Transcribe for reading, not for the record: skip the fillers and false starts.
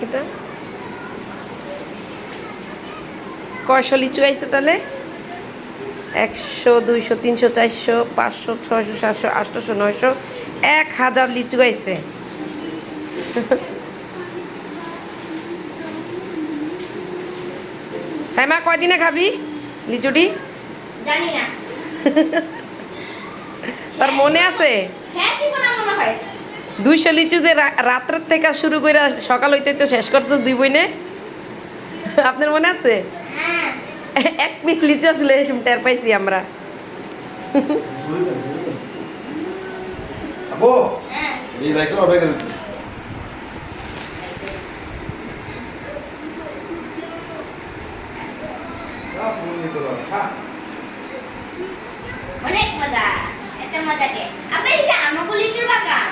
এটা কয়শো লিচু আইছে তাহলে? 100, 200, 300, 400, 500, 600, 700, 800, 900, 1000 লিচু আইছে। সাইমা কয়দিনে খাবি লিচুটি? জানি না। তার মনে আছে? 200 লিচু যে রাত্রের থেকে শুরু করে সকাল হইতে তো শেষ করছো দুই বইনে, আপনার মনে আছে? এক পিস লিচু ছিল এই সময় টের পাইছি আমরা। অনেক মজা, এত মজা কে? আবার এটা আমাকে লিচুর বাগান।